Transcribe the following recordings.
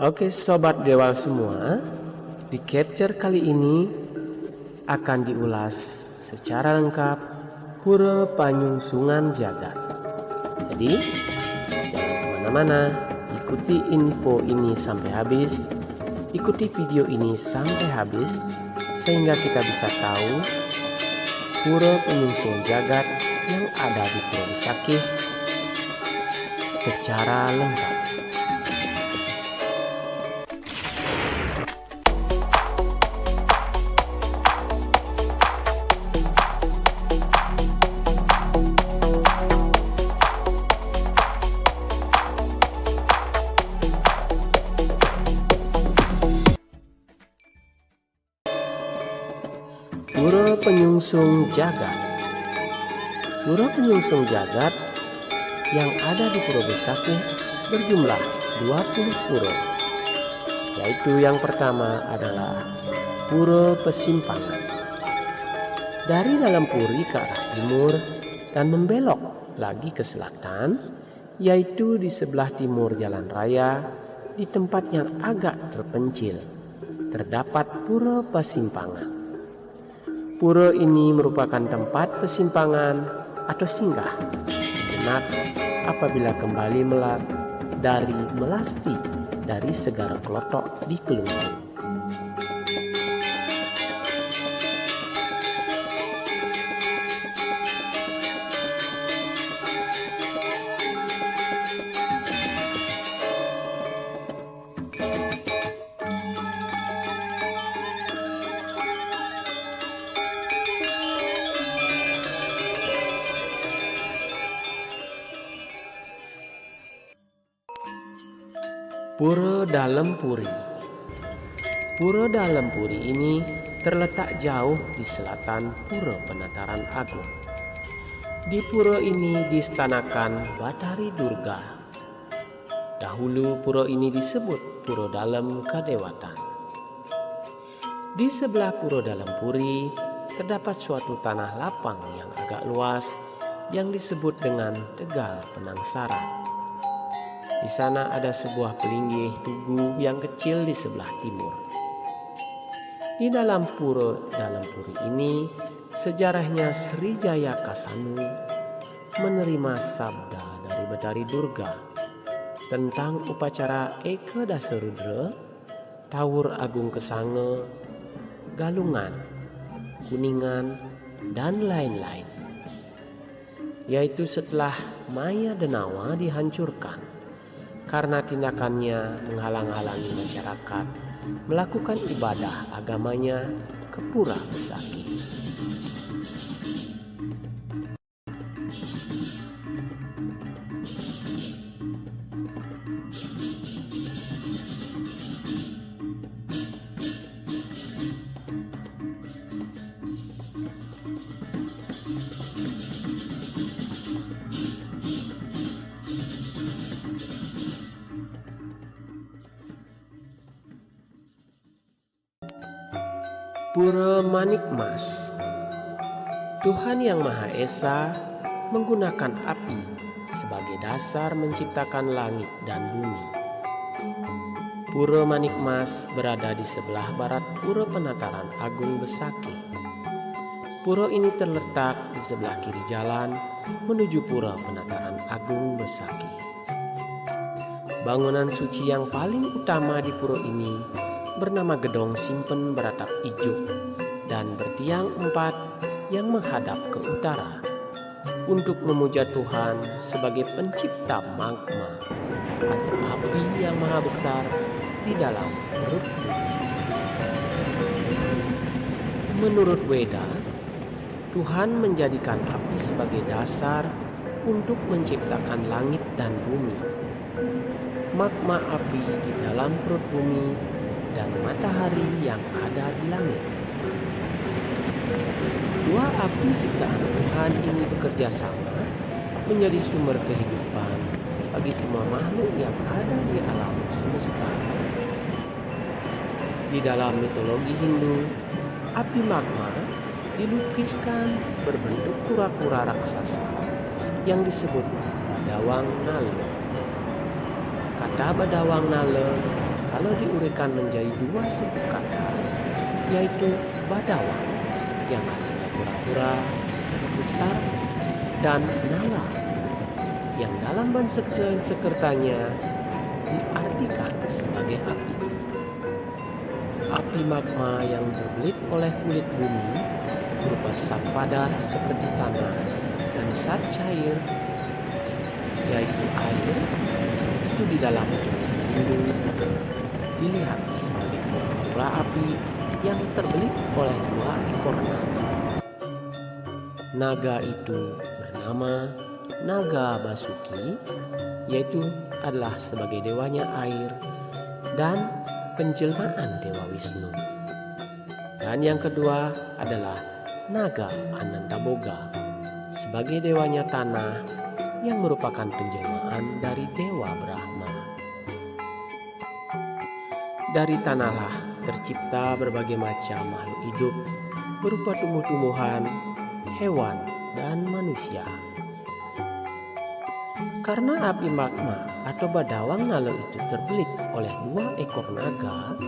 Oke sobat Dewa semua, di capture kali ini akan diulas secara lengkap Pura Panyungsungan Jagat. Jadi jangan kemana-mana, ikuti info ini sampai habis, ikuti video ini sampai habis, sehingga kita bisa tahu Pura Panyungsungan Jagat yang ada di Pura Besakih secara lengkap. Pura Penyungsung Jagat. Pura Penyungsung Jagat yang ada di Pura Besakih berjumlah 20 pura, yaitu yang pertama adalah Pura Pesimpangan. Dari dalam puri ke arah timur dan membelok lagi ke selatan, yaitu di sebelah timur jalan raya, di tempat yang agak terpencil, terdapat Pura Pesimpangan. Pura ini merupakan tempat pesimpangan atau singgah sejenak apabila kembali dari melasti dari Segara Klotok di Kelungkung. Pura Dalam Puri. Pura Dalam Puri ini terletak jauh di selatan Pura Penataran Agung. Di pura ini diistanakan Bathari Durga. Dahulu pura ini disebut Pura Dalam Kadewatan. Di sebelah Pura Dalam Puri terdapat suatu tanah lapang yang agak luas yang disebut dengan Tegal Penangsaran. Di sana ada sebuah pelinggih tugu yang kecil di sebelah timur. Di dalam Pura Dalam Puri ini, sejarahnya Srijaya Kasanu menerima sabda dari Bathari Durga tentang upacara Eka Dasarudra, Tawur Agung Kesange, Galungan, Kuningan, dan lain-lain. Yaitu setelah Maya Denawa dihancurkan karena tindakannya menghalang-halangi masyarakat melakukan ibadah agamanya ke Pura Besakih. Pura Manikmas. Tuhan Yang Maha Esa menggunakan api sebagai dasar menciptakan langit dan bumi. Pura Manikmas berada di sebelah barat Pura Penataran Agung Besakih. Pura ini terletak di sebelah kiri jalan menuju Pura Penataran Agung Besakih. Bangunan suci yang paling utama di pura ini bernama Gedong Simpen beratap ijuk dan bertiang 4 yang menghadap ke utara untuk memuja Tuhan sebagai pencipta magma atau api yang maha besar di dalam perut bumi. Menurut Weda, Tuhan menjadikan api sebagai dasar untuk menciptakan langit dan bumi. Magma api di dalam perut bumi dan matahari yang ada di langit. Dua api ciptaan Tuhan ini bekerja sama menjadi sumber kehidupan bagi semua makhluk yang ada di alam semesta. Di dalam mitologi Hindu, api magma dilukiskan berbentuk kura-kura raksasa yang disebut Badawang Nala. Kata Badawang Nala kalau diuraikan menjadi dua suku kata, yaitu badawang yang artinya kura-kura besar dan nala yang dalam bahasa Sanskertanya diartikan sebagai api. Api magma yang berbelit oleh kulit bumi berupa zat padat seperti tanah dan zat cair yaitu air itu di dalam Hindu dilihat sebagai kura-kura api yang terbelit oleh dua ekor naga. Naga itu bernama Naga Basuki, yaitu adalah sebagai dewanya air dan penjelmaan Dewa Wisnu. Dan yang kedua adalah Naga Anantaboga sebagai dewanya tanah yang merupakan penjelmaan dari Dewa Brahma. Dari tanahlah tercipta berbagai macam makhluk hidup berupa tumbuh-tumbuhan, hewan, dan manusia. Karena api magma atau badawang nala itu terbelit oleh dua ekor naga,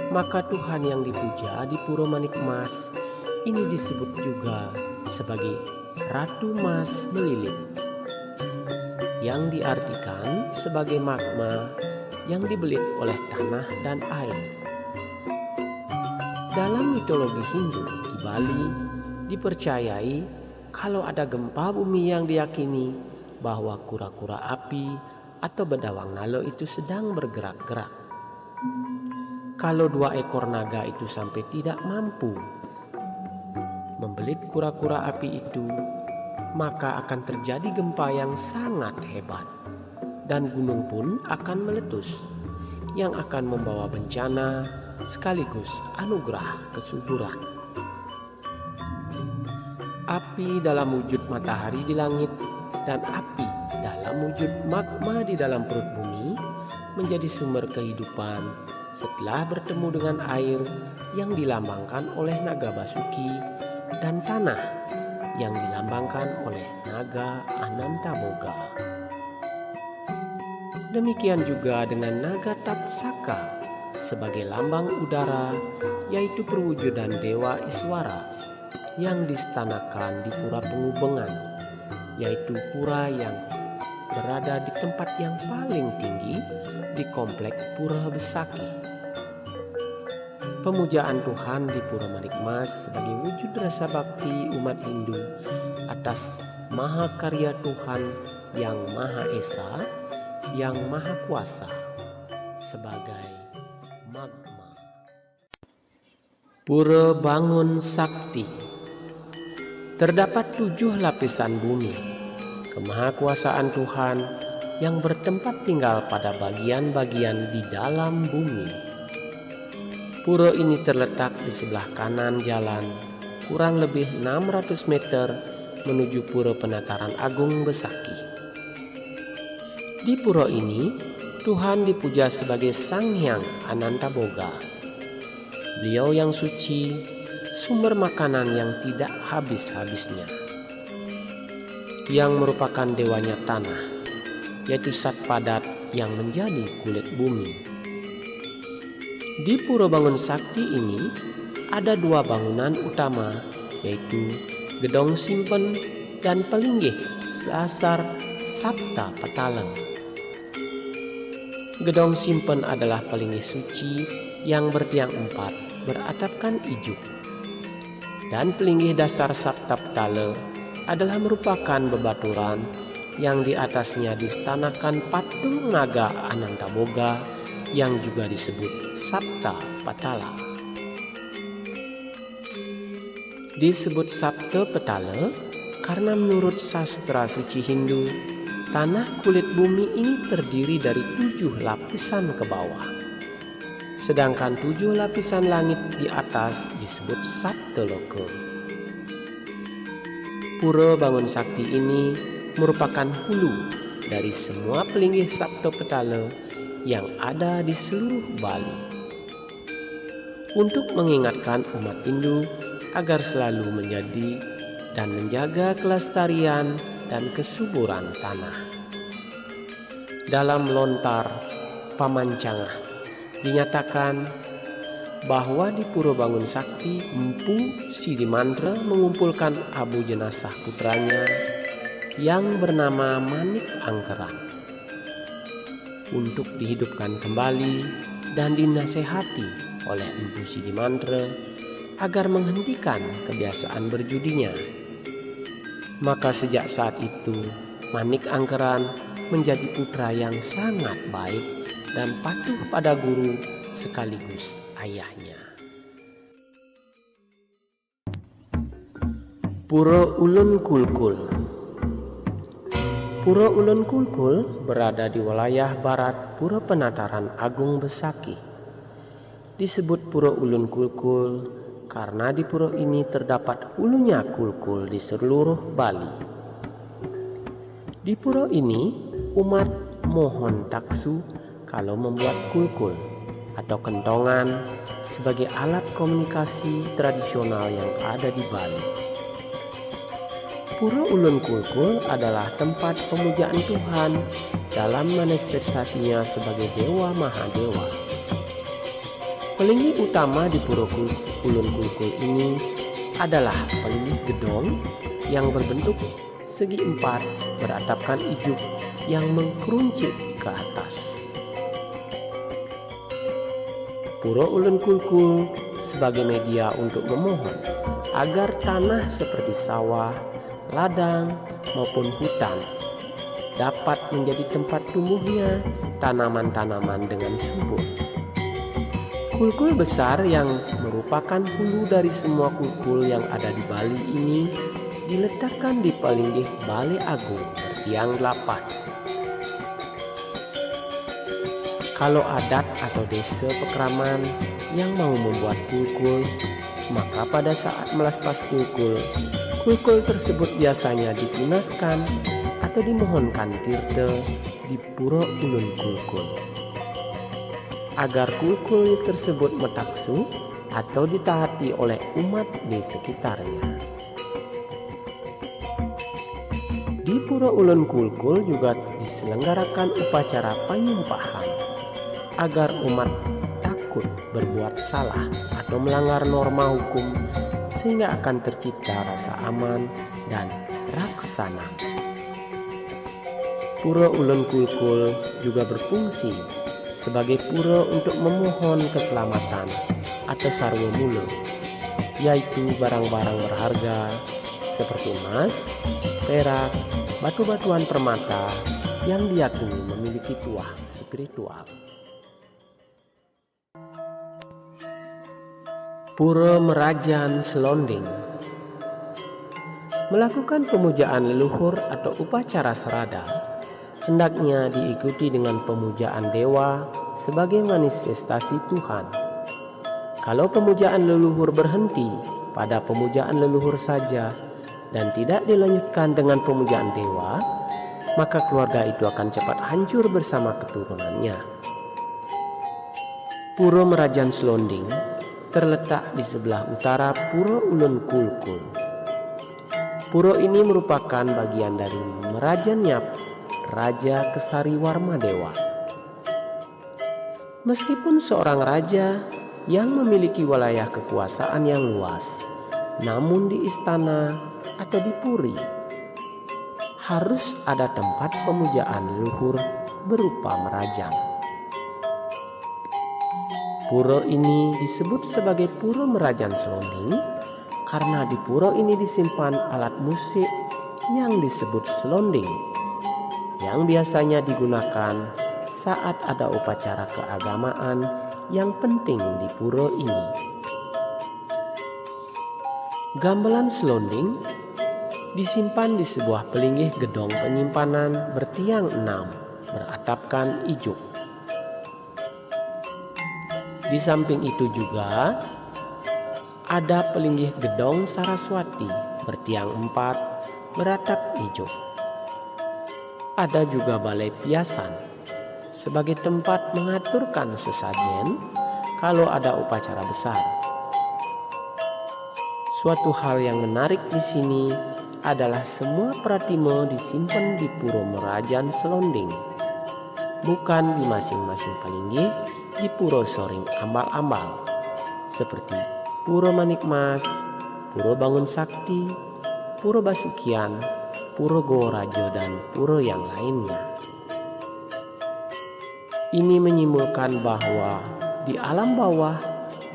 maka Tuhan yang dipuja di Puro Manikmas ini disebut juga sebagai Ratu Mas Melilit, yang diartikan sebagai magma yang dibelit oleh tanah dan air. Dalam mitologi Hindu di Bali dipercayai kalau ada gempa bumi yang diyakini bahwa kura-kura api atau badawang nala itu sedang bergerak-gerak. Kalau dua ekor naga itu sampai tidak mampu membelit kura-kura api itu, maka akan terjadi gempa yang sangat hebat dan gunung pun akan meletus yang akan membawa bencana sekaligus anugerah kesuburan. Api dalam wujud matahari di langit dan api dalam wujud magma di dalam perut bumi menjadi sumber kehidupan setelah bertemu dengan air yang dilambangkan oleh Naga Basuki dan tanah yang dilambangkan oleh Naga Anantaboga. Demikian juga dengan Naga Tatsaka sebagai lambang udara, yaitu perwujudan Dewa Iswara yang distanakan di Pura Pengubengan, yaitu pura yang berada di tempat yang paling tinggi di komplek Pura Besaki. Pemujaan Tuhan di Pura Manikmas sebagai wujud rasa bakti umat Hindu atas mahakarya Tuhan yang Maha Esa, yang Maha Kuasa sebagai magma. Pura Bangun Sakti. Terdapat 7 lapisan bumi, kemahakuasaan Tuhan yang bertempat tinggal pada bagian-bagian di dalam bumi. Pura ini terletak di sebelah kanan jalan, kurang lebih 600 meter menuju Pura Penataran Agung Besaki. Di pura ini, Tuhan dipuja sebagai Sang Hyang Anantaboga. Beliau yang suci, sumber makanan yang tidak habis-habisnya, yang merupakan dewanya tanah, yaitu zat padat yang menjadi kulit bumi. Di Pura Bangun Sakti ini ada 2 bangunan utama, yaitu Gedong Simpen dan Pelinggih Sasar Sapta Petaleng. Gedong Simpen adalah pelinggih suci yang bertiang 4 beratapkan ijuk. Dan pelinggih dasar Sapta Petala adalah merupakan bebaturan yang di atasnya distanakan patung Naga Anantaboga yang juga disebut Sapta Petala. Disebut Sapta Petala karena menurut sastra suci Hindu, tanah kulit bumi ini terdiri dari 7 lapisan ke bawah. Sedangkan 7 lapisan langit di atas disebut Saptaloka. Pura Bangun Sakti ini merupakan hulu dari semua pelinggih Sapta Petala yang ada di seluruh Bali. Untuk mengingatkan umat Hindu agar selalu menjadi dan menjaga kelestarian dan kesuburan tanah. Dalam lontar Pamancangah dinyatakan bahwa di Pura Bangun Sakti, Empu Sidimandra mengumpulkan abu jenazah putranya yang bernama Manik Angkeran untuk dihidupkan kembali dan dinasehati oleh Empu Sidimandra agar menghentikan kebiasaan berjudinya. Maka sejak saat itu Manik Angkeran menjadi putra yang sangat baik dan patuh pada guru sekaligus ayahnya. Pura Ulun Kulkul. Pura Ulun Kulkul berada di wilayah barat Pura Penataran Agung Besaki. Disebut Pura Ulun Kulkul karena di pura ini terdapat ulunya kulkul di seluruh Bali. Di pura ini umat mohon taksu kalau membuat kulkul atau kentongan sebagai alat komunikasi tradisional yang ada di Bali. Pura Ulun Kulkul adalah tempat pemujaan Tuhan dalam manifestasinya sebagai Dewa Mahadewa. Pelinggih utama di Pura Ulun Kulkul ini adalah pelinggih gedong yang berbentuk segi empat beratapkan ijuk yang mengkeruncit ke atas. Pura Ulun Kulkul sebagai media untuk memohon agar tanah seperti sawah, ladang maupun hutan dapat menjadi tempat tumbuhnya tanaman-tanaman dengan subur. Kulkul besar yang merupakan hulu dari semua kulkul yang ada di Bali ini diletakkan di pelinggih Balai Agung bertiang 8. Kalau adat atau desa pekraman yang mau membuat kulkul, maka pada saat melaspas kulkul, kulkul tersebut biasanya ditunaskan atau dimohonkan tirta di Pura Ulun Kulkul agar kulkul tersebut metaksu atau ditaati oleh umat di sekitarnya. Di Pura Ulun Kulkul juga diselenggarakan upacara penyumpahan agar umat takut berbuat salah atau melanggar norma hukum sehingga akan tercipta rasa aman dan raksana. Pura Ulun Kulkul juga berfungsi sebagai pura untuk memohon keselamatan atau sarwa mula, yaitu barang-barang berharga seperti emas, perak, batu-batuan permata yang diyakini memiliki tuah spiritual. Pura Merajan Selonding. Melakukan pemujaan leluhur atau upacara serada hendaknya diikuti dengan pemujaan dewa sebagai manifestasi Tuhan. Kalau pemujaan leluhur berhenti pada pemujaan leluhur saja dan tidak dilanjutkan dengan pemujaan dewa, maka keluarga itu akan cepat hancur bersama keturunannya. Pura Merajan Selonding terletak di sebelah utara Pura Ulun Kulkul. Pura ini merupakan bagian dari Merajannya Raja Kesari Warmadewa. Meskipun seorang raja yang memiliki wilayah kekuasaan yang luas, namun di istana atau di puri harus ada tempat pemujaan leluhur berupa merajang. Pura ini disebut sebagai Pura Merajan Selonding karena di pura ini disimpan alat musik yang disebut selonding yang biasanya digunakan saat ada upacara keagamaan yang penting di pura ini. Gamelan selonding disimpan di sebuah pelinggih gedong penyimpanan bertiang 6 beratapkan ijuk. Di samping itu juga ada pelinggih gedong Saraswati bertiang 4 beratap ijuk. Ada juga balai piasan sebagai tempat mengaturkan sesajen kalau ada upacara besar. Suatu hal yang menarik di sini adalah semua pratima disimpan di Pura Merajan Selonding. bukan di masing-masing palinggi di Puro Soring Ambal-Ambal, seperti Puro Manikmas, Puro Bangun Sakti, Puro Basukian, Puro Gorajo, dan puro yang lainnya. Ini menyimpulkan bahwa di alam bawah,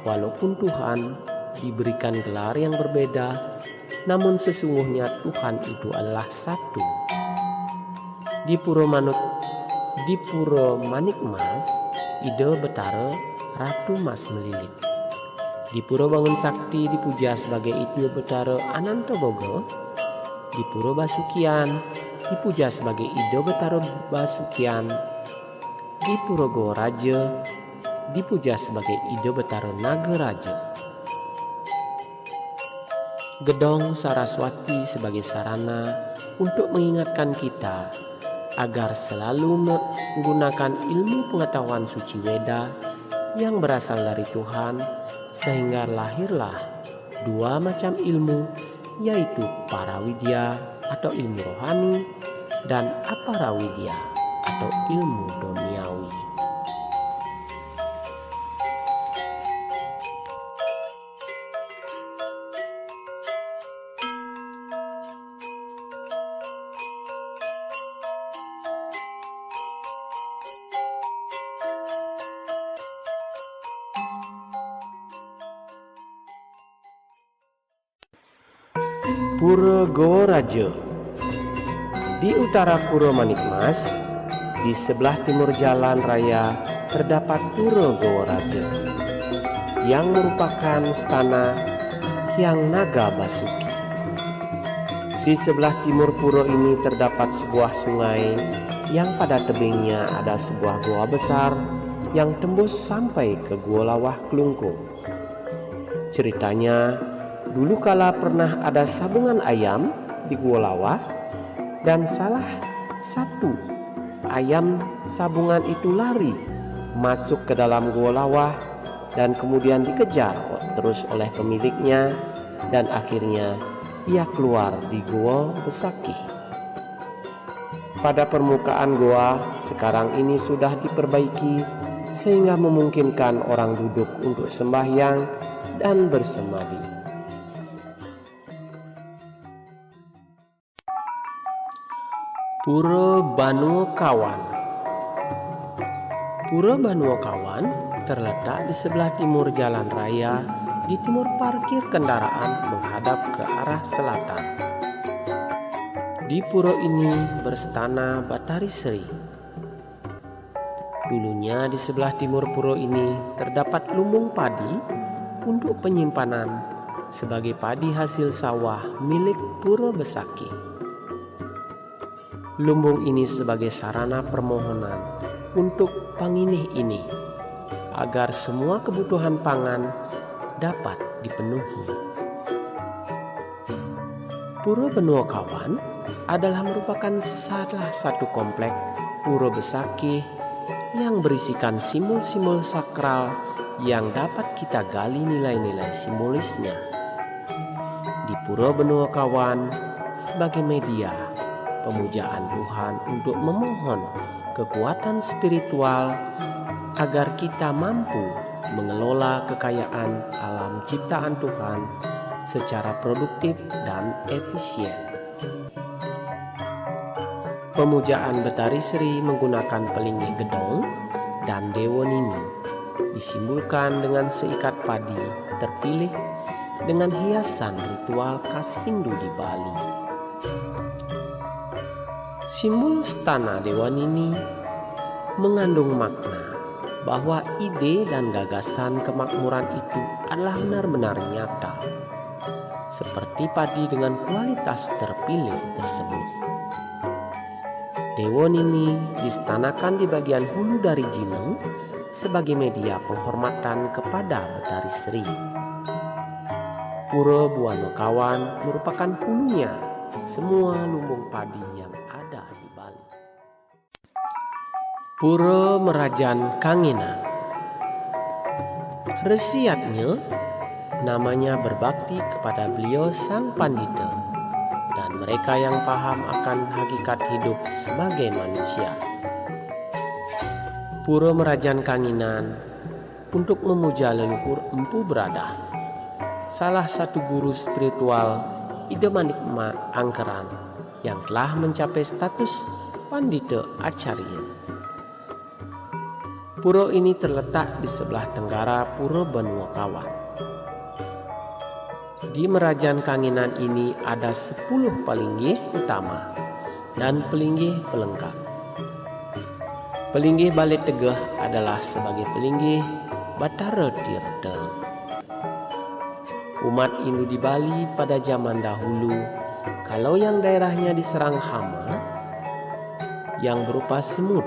walaupun Tuhan diberikan gelar yang berbeda, namun sesungguhnya Tuhan itu adalah satu. Di Puro Manikmas, Ide Betara Ratu Mas Melilit. Di Puro Bangun Sakti dipuja sebagai Ide Betara Ananta Bogo. Di Puro Basukian dipuja sebagai Ide Betara Basukian. Di Puro Gorajo dipuja sebagai Ide Betara Nagaraja. Gedong Saraswati sebagai sarana untuk mengingatkan kita agar selalu menggunakan ilmu pengetahuan suci Weda yang berasal dari Tuhan, sehingga lahirlah dua macam ilmu, yaitu Parawidya atau ilmu rohani dan Aparawidya atau ilmu duniawi. Puro Gorajo. Di utara Puro Manikmas, di sebelah timur jalan raya terdapat Puro Gorajo, yang merupakan stana Hyang Naga Basuki. Di sebelah timur puro ini terdapat sebuah sungai yang pada tebingnya ada sebuah goa besar yang tembus sampai ke Gua Lawah Kelungkung. Ceritanya, dulu kala pernah ada sabungan ayam di Gua Lawah, dan salah satu ayam sabungan itu lari masuk ke dalam Gua Lawah dan kemudian dikejar terus oleh pemiliknya, dan akhirnya ia keluar di Gua Besaki. Pada permukaan goa sekarang ini sudah diperbaiki sehingga memungkinkan orang duduk untuk sembahyang dan bersemadi. Puro Banuokawan. Puro Banuokawan terletak di sebelah timur jalan raya, di timur parkir kendaraan menghadap ke arah selatan. Di puro ini berstana Batari Sri. Dulunya di sebelah timur puro ini terdapat lumbung padi untuk penyimpanan sebagai padi hasil sawah milik Puro Besaki. Lumbung ini sebagai sarana permohonan untuk panginih ini agar semua kebutuhan pangan dapat dipenuhi. Puro Banuokawan adalah merupakan salah satu komplek Puro Besaki yang berisikan simbol-simbol sakral yang dapat kita gali nilai-nilai simbolisnya. Di Puro Banuokawan sebagai media pemujaan Tuhan untuk memohon kekuatan spiritual agar kita mampu mengelola kekayaan alam ciptaan Tuhan secara produktif dan efisien. Pemujaan Betari Sri menggunakan pelinggi gedong dan Dewa Nini, disimbolkan dengan seikat padi terpilih dengan hiasan ritual khas Hindu di Bali. Simbol stana Dewa Nini mengandung makna bahwa ide dan gagasan kemakmuran itu adalah benar-benar nyata, seperti padi dengan kualitas terpilih tersebut. Dewa Nini distanakan di bagian hulu dari Jineng sebagai media penghormatan kepada Betari Sri. Puro Banuokawan merupakan hulunya semua lumbung padi yang ada di Bali. Puro Merajan Kangenan. Resiatnya namanya berbakti kepada beliau Sang Pandita dan mereka yang paham akan hakikat hidup sebagai manusia. Pura Merajan Kanginan untuk memuja leluhur Empu Bradah, salah satu guru spiritual Idemanik Angkeran yang telah mencapai status Pandita Acarya. Pura ini terletak di sebelah tenggara Pura Benua Kawan. Di Merajan Kanginan ini ada 10 pelinggih utama dan pelinggih pelengkap. Pelinggih Balai Tegeh adalah sebagai pelinggih Batara Tirta. Umat Hindu di Bali pada zaman dahulu, kalau yang daerahnya diserang hama yang berupa semut,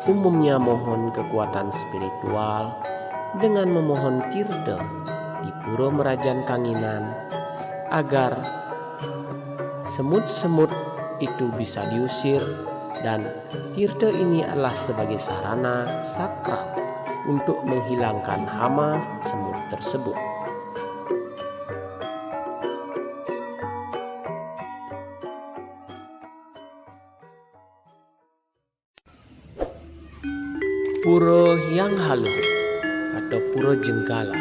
umumnya mohon kekuatan spiritual dengan memohon tirta di Pura Merajan Kanginan agar semut-semut itu bisa diusir, dan tirta ini adalah sebagai sarana sakral untuk menghilangkan hama semut tersebut. Pura Hyang Haluh atau Pura Jenggala.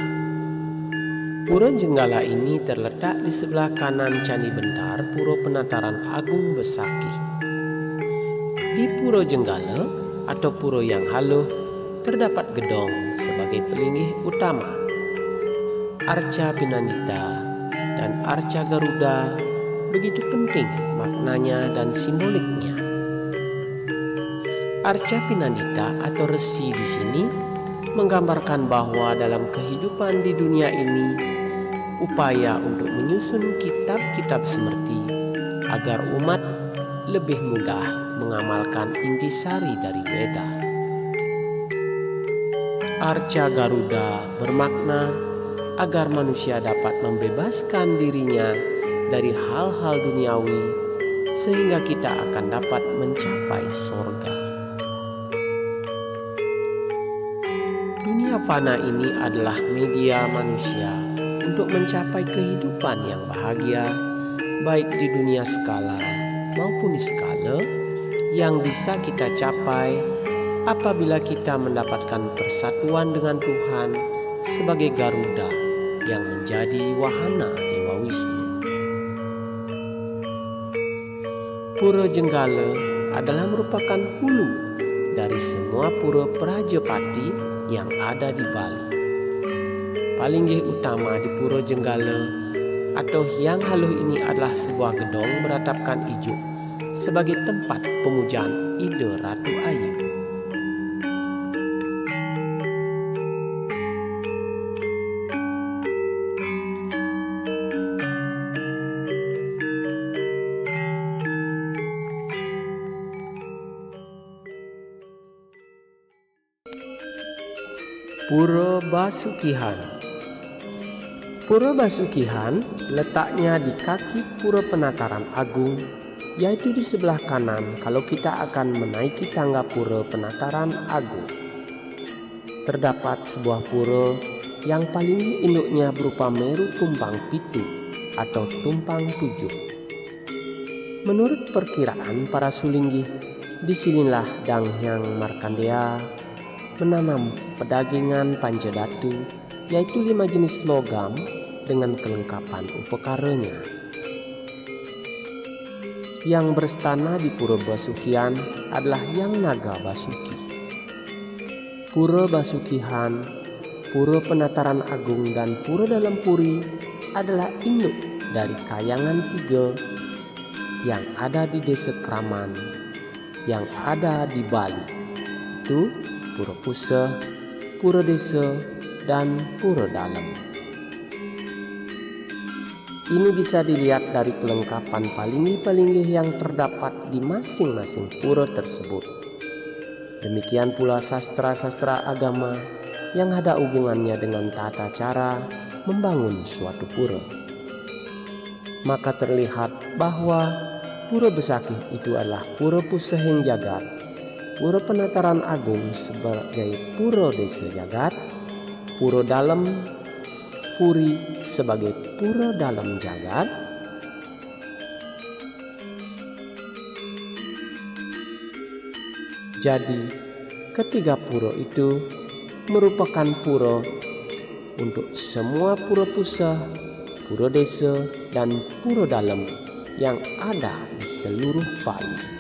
Pura Jenggala ini terletak di sebelah kanan Candi Bentar Pura Penataran Agung Besakih. Di Pura Jenggala atau Pura Hyang Haluh terdapat gedong sebagai pelinggih utama. Arca Pinandita dan Arca Garuda begitu penting maknanya dan simboliknya. Arca Pinandita atau resi di sini menggambarkan bahwa dalam kehidupan di dunia ini, upaya untuk menyusun kitab-kitab semerti agar umat lebih mudah mengamalkan intisari dari Weda. Arca Garuda bermakna agar manusia dapat membebaskan dirinya dari hal-hal duniawi sehingga kita akan dapat mencapai sorga. Dunia fana ini adalah media manusia untuk mencapai kehidupan yang bahagia, baik di dunia skala maupun skala yang bisa kita capai apabila kita mendapatkan persatuan dengan Tuhan sebagai Garuda yang menjadi wahana Dewa Wisnu. Pura Jenggala adalah merupakan hulu dari semua pura Prajapati yang ada di Bali. Palinggih utama di Pura Jenggala atau Hyang Haluh ini adalah sebuah gedong beratapkan ijuk sebagai tempat pemujaan Ida Ratu Ayu. Pura Basukihan. Pura Basukihan letaknya di kaki Pura Penataran Agung, yaitu di sebelah kanan kalau kita akan menaiki tangga Pura Penataran Agung. Terdapat sebuah pura yang paling induknya berupa Meru Tumpang Pitu atau Tumpang Tujuh. Menurut perkiraan para sulinggih, disinilah Dang Hyang Markandeya menanam pedagingan Pancadatu, yaitu 5 jenis logam dengan kelengkapan upakaranya. Yang berstana di Pura Basukihan adalah Yang Naga Basuki. Pura Basukihan, Pura Penataran Agung, dan Pura Dalam Puri adalah induk dari Kayangan 3 yang ada di Desa Kraman yang ada di Bali, itu Pura Puseh, Pura Desa, dan Pura Dalam. Ini bisa dilihat dari kelengkapan palinggih-palinggih yang terdapat di masing-masing pura tersebut. Demikian pula sastra-sastra agama yang ada hubungannya dengan tata cara membangun suatu pura. Maka terlihat bahwa Pura Besakih itu adalah Pura Pusehing Jagat, Pura Penataran Agung sebagai Pura Desa Jagat, Pura Dalam Puri sebagai Pura Dalam Jagat, jadi ketiga pura itu merupakan pura untuk semua pura pusat, pura desa, dan pura dalam yang ada di seluruh Bali.